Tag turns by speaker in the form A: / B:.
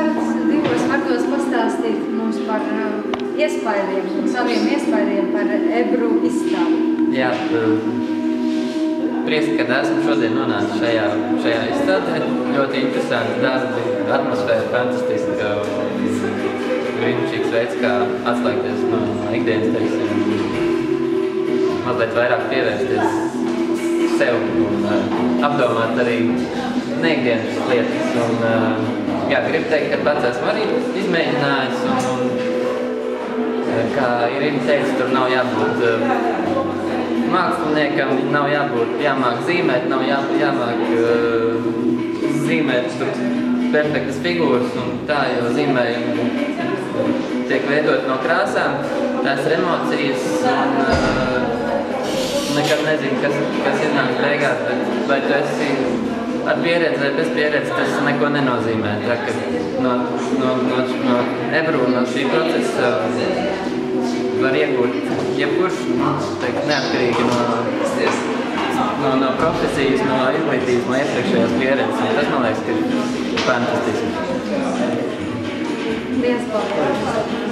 A: varat divos vārdos pastāstīt mums par iespaidiem, saviem iespaidiem par ebru izstādi?
B: Jā, prieks, kad esmu šodien nonācis šajā izstādē. Ļoti interesanti darbi, atmosfēra fantastiska, brīnišķīgs veids, kā atslēgties no ikdienas, teiksim, mazliet vairāk pievērsties sev un apdomāt arī neikdienas lietas. Jā, gribu teikt, ka pats esmu arī izmēģinājis un kā Irina teica, tur nav jābūt māksliniekam, nav jāmāk zīmēt, nav jāmāk zīmēt perfektas figūras un tā, jo zīmējumi tiek veidot no krāsām, tās ir emocijas un nekad nezinu, kas iznāk beigās, bet vai tu esi ar pieredzi vai bez pieredzes, tas neko nenozīmē. Tā, ka no ebru un no šī procesa var iegūt jebkurš, neatkarīgi no profesijas, no izglītības, no iepriekšējās pieredzes. Tas, man liekas, ir fantastiski.
A: Liels paldies!